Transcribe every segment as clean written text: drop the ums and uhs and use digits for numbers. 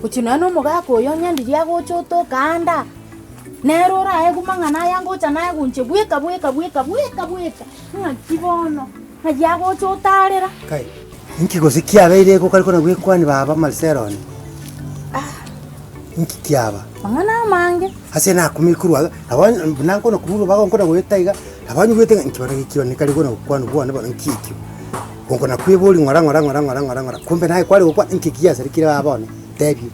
Kuchina no mugako yonyandiria gochoto kanda. Nerora egumangana yango chana gunche bweka. Ngakibono. Hajago chotarera. Kai. Inki gosikia beire ko kaliko na gwekwani baba Marcelo. Inki kiaba. Mangana mange. Ase na kumikurwa. Abantu nanko no kuburu bago nkona gwetaiga. Abantu gwetaiga nkibara gikiwa ni kaliko na kwanu bwana bana nkiki. Kongo na kwibuli ngora. Kumbe naye kwali kwa inki kiasa likira babone. Debut.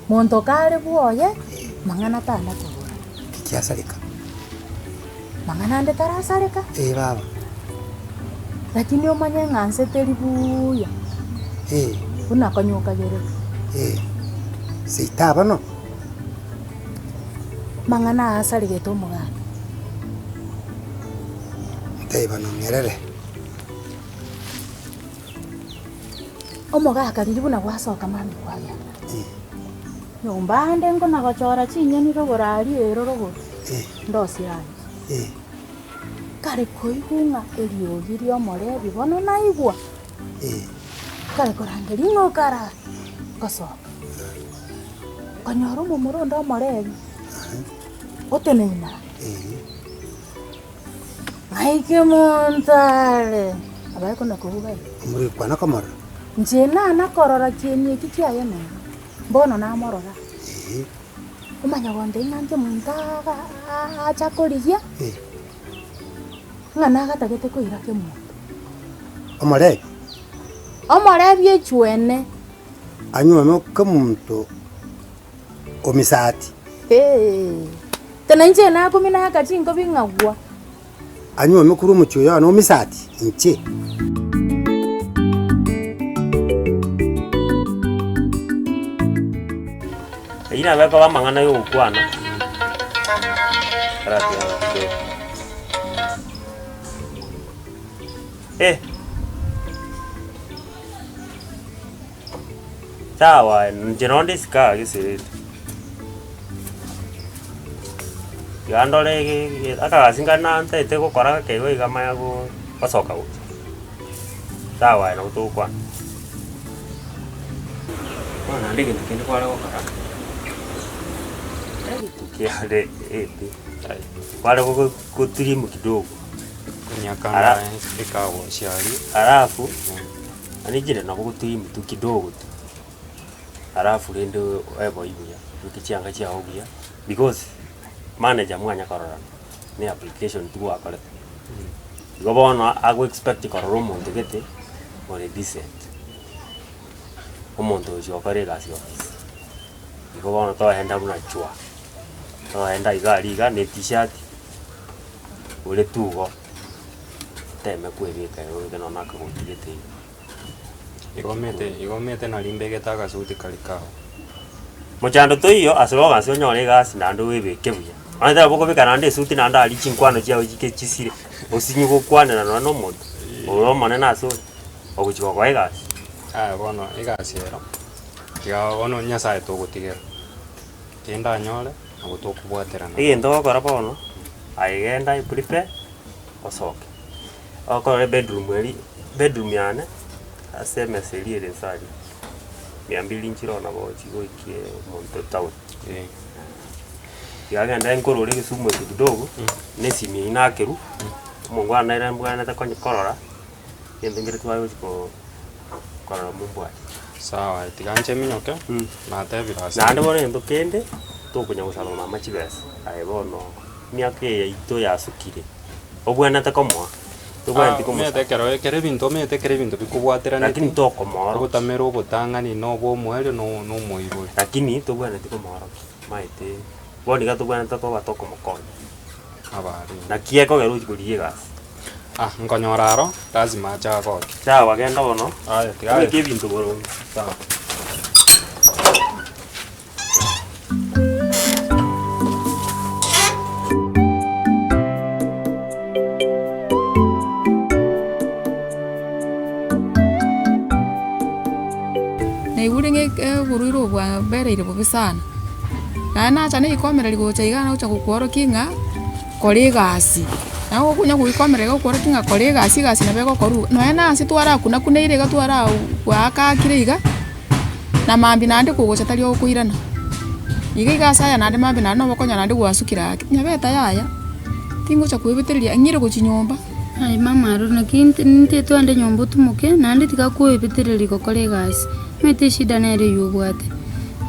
Monto kale buoye. Mangana tanda ko. Kiasalika. Mangana ande tarasalika. Baba. Lakini omanye nganse teribuya. Una kanyoka yere. Seitaba no. Mangana asalige to muga. Teiba no nyerere. Omoga akaribu na gwasoka mami kwaya. Nyumba ande ngo nagachora chinyeni rogorari erorogo. Ndosi yanyu. Kare koigunga eriogiri omore bibono naigwa. Kare korangeri ngokara. Kaso. Kanyoro mumurondo omore. Otenena. Aike montale. Abaye kona kuhugai. Muri kwana kamara. Njena nakorora kieni kikiaye na. Mbono na morora. Umanya wonde nganje muntaga achakorigia. Ngana gatagete kuira ke muntu. Omore bye chwene. Anyume mo kamuntu omisati. Tena nje na kumina akachingo bingagwa. Anyume kuru muchoyo no misati nche. Ina baba ba mangana yo kwana. Gracias. Sawa, njironde sika gisiri. Yandole akasinga nante teko kora kego igama go pasoka go. Sawa, no to kwa. Bana ndege ndikende kwa go kora. Kiade wale kutirimu kidogo kunyakanga ikawo shari alafu anijire na kutirimu tu kidogo tu alafu rendo ebo ibuya tukichanga cha obuya because manager mwanya korora ni application tu akole gobono ago expect kororo muntu gete more decent omuntu jo korega sio gobono to henda muna chua enda igariga ne t-shirt ule tugo teme kwebeka ule no naka kutigete igomete na limbege taga suti kalikao mochando to iyo asoga sio nyore gas nando webeke buya anda boko beka nande suti nanda ali chinkwano chia ujike chisire osinyu go kwana na no modo oro mane na so oguchiko kwa gas bono igasero ya bono nyasa to gutigera kenda nyore agutokubwaterana igendo kora bono aigenda prepare osoke okore bedroom yane aseme serie inside 200 nchiro na bochi goikie monto town yagenda enkorore gisumo kidogo nesimi inakeru mungwa naira mbwana takonye korora yende ngire twayo ko korora mumbwa sawa tiganche minyoke na tebirasa na ndibone ndo kende tokunya gusalo na machibesa aibono miake ya ito yasukire obwana takomwa tobwana tikomo mete kere bintu bikubwaterana lakini tokomora gutamero gutangani no bo mwere no moibo lakini tobwana tikomora maite boni gato bwana tato tokomokoni abari na kieko geruji kuliye gas nkonyoraro lazima cha ko sawa genda bono aya tigaye ke bintu boro sawa buriro bwa bereire bubisana na acha ni komereri gocha igana ucha gukworo kinga kori gasi na gukunya guikomerera gukworo kinga kori gasi na bego koru no ena asi twara kuna kuneire ga twara wa ka kire iga na mambi nandi kugocha tari okuirana iga igasaya nandi mambi nandi no bokonya nandi gwasukira nyabeta yaya tingocha kwibitiriria ngire gochinyomba. Ai mama aro na kinte twande nyombo tumuke nandi tika kwibitiriria gokora egasi mete shida nere yobwate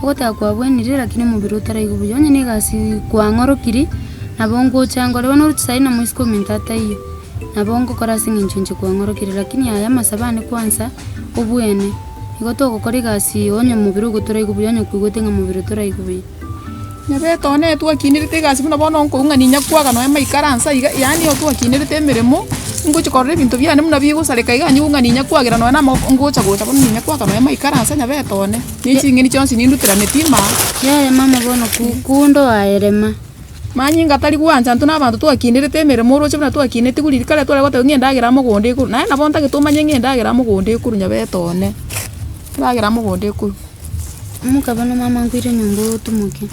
ogota kwabwenire lakini mubiro taraigu buyonye ne gasi kwangorokiri nabongo chango rero no tsaina mwisiko mintata iyo nabongo kora singinchunje kwangorokiri lakini aya masabane kwanza obwene igoto gokora egasi onye mubiro gotoraigu buyonye kugotenga mubiro toraigu buyi nyabeto ne twakinirite gasi buna bono nko ninya kwaga no maikaransa iga yani otwakinirite emirimo ngochikorera ebinto byane muna bigusareka iga nyunga ninya kwagira no na ngocha gocha bono ninya kwaga no maikaransa nyabeto ne nichingeni chonsi nindutira netima yaya mama bono kundo aerema manyinga tari gwanja ntu nabantu twakinirite emirimo roche buna twakinete gulirikare twale gote ngendagira mugonde ikuru naye nabonta gitumanye ngendagira mugonde ikuru nyabeto ne ndagira mugonde ikuru mukabana mama ngwire nyombo tumuke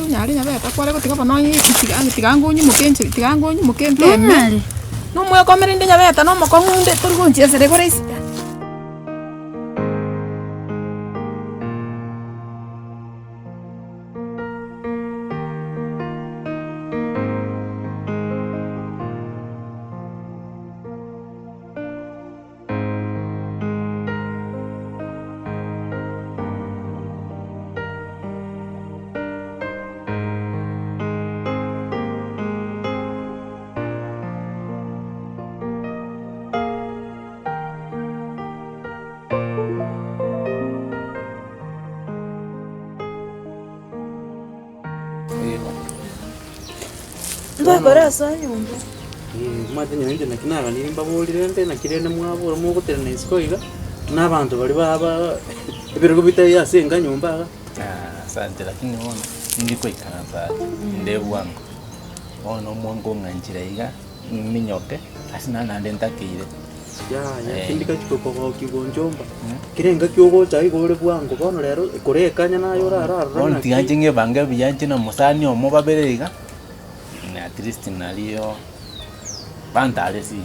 nyari nyabeta kware gotiga bono tigangonyi mukente no mwe komere ndi nyabeta no mokongunde turgunje sere gore isi Bara nyombo. Mate nyonje nakinaga nirimba bolirente nakirene mwabura mugutera neskoiga nabantu bali baba ebirego bitaya senga nyomba. Asante lakini wona ndiko ikanza ndebu wangu. Ono mwango nganjira iga minyoke asina nande ntakire. Ya kindika chikoko kwa kigonjomba. Kirenga kyogo chai gore bwangu bono rero korekanya nayo rara. Ono tiganjinge bange biyanje na musani omo baberega. At least nalio pantale si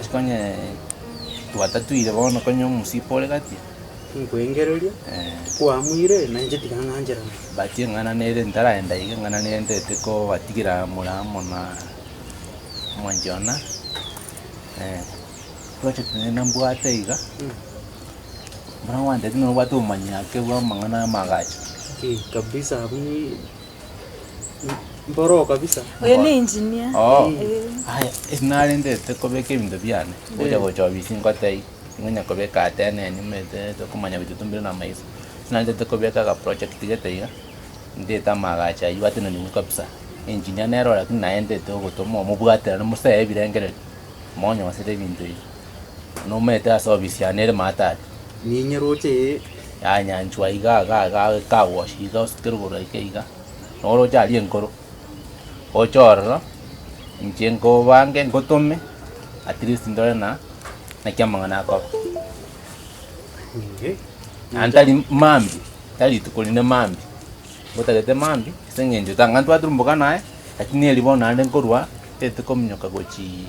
chikonye tuatatuire bono konyo musipole gati ngwengereria kwa mwire na nje tikanganjera bati ngana nere ndara iga ngana nere ndete ko batigira muramo na mwanjona project ne mbwate iga mara wande no watu manya ke wa mangana magacho kabisa abuni mboro kabisa. Oyo ni engineer. Haya, inalinde tekobeke ibintu byane. Oja gocha bisingo tai. Ngonya kobeka atene nimete tokumanya bitu tumbira na maize. Sinalinde tekobeka ga project gete ndeta magacha yibate no nimu kabisa. Engineer nero lakini naende to gotomo mubwatera no musaye birengere. Monyo wasete bintu. No meta service ya nere matati. Ni nyeroche ya nyanchwa iga ga wash iga oskero gora iga. Oro jali enkoro. Ochorro nchengo bange ngotome at least ndore na kyamangana ko antali mambi tali tukoline mambi botagete mambi sengenjo tangantu atrumboka nae lakini elibona ande nkorwa tete komnyoka gochi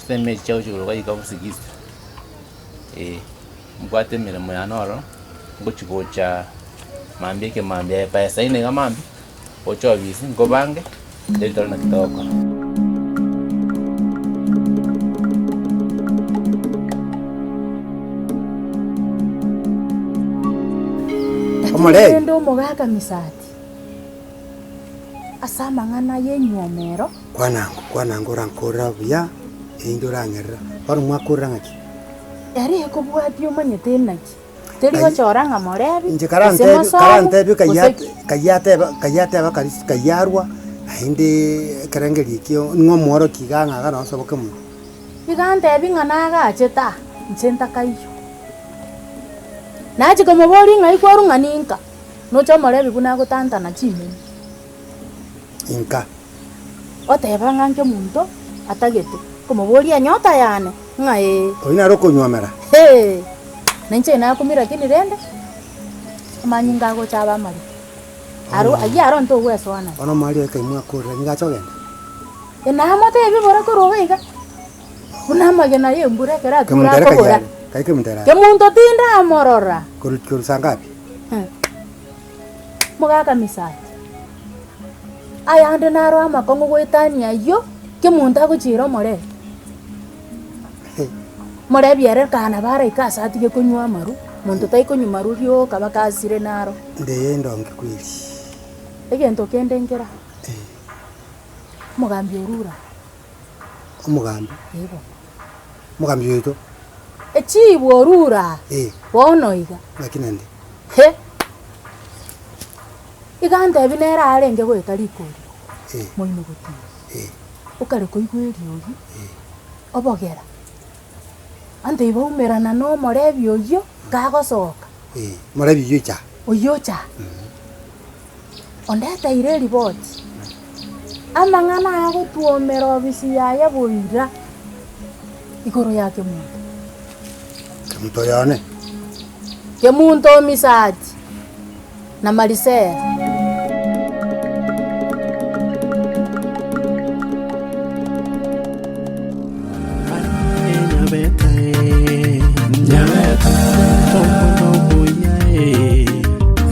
seme chao chiro ga ikabusigisa mbwate miremo ya noro gochi gocha mambi ke mambi pesa ine ga mambi ocho bisi ngobange dentro na kitoko. Omole. Ndo mogaga misati. Asama ngana yenyomero. Kwanango rankora buya indurangera. Baro mwakora ngaki. Yari ekobwati omanyete naki. Terigo choranga morebi. Nje karante bi kayate bakarisi kayarwa. Inde karangeri kyo ngomoro kiganga ga no soboke mu. Bigante bingana ga cheta ncenta kaiyo. Naje como bori ngai kwaru nganinka. No chamore biguna gutanta na chime. Inka. Oteba nganke muntu atagete. Como bori anyota yane. Ngai. Oina roko nywamera. Hey. Nanche na kumira kini rende. Amanyinga go chaba mari. Aro ayaro nto weso wana. Ono mali eka imwa kore nga chogenda. Ena mote ebi bora ko roga iga. Una magena ye mbure kera tura ko bora. Kaike mtera. Kemuntu tinda morora. Kuru sangapi? Mugaka misati. Ayande naro amakongo gwetania yo kemuntu aguchira more. More biere kana bara ikasati ge kunywa maru. Muntu tai kunywa maru ryo kabakasire naro. Ndeye ndonge kweli. Egento kendengera. Mugambi urura. Umugambi. Yebo. Mugambi yeto. Echibu orura. Wono iga. Lakinande. He. Igande binera arenge gweta likuri. Moino guti. Ukare kuigweri ogi. Obogera. Ande ibo umerana no morebi oyo gagosoka. Morebi yocha. Oyocha. Ondeta ire report. Amangana agutuomera obisi yaya boira. Igoro yake muntu. Kemuntu yone. Kemuntu misati. Na malisera.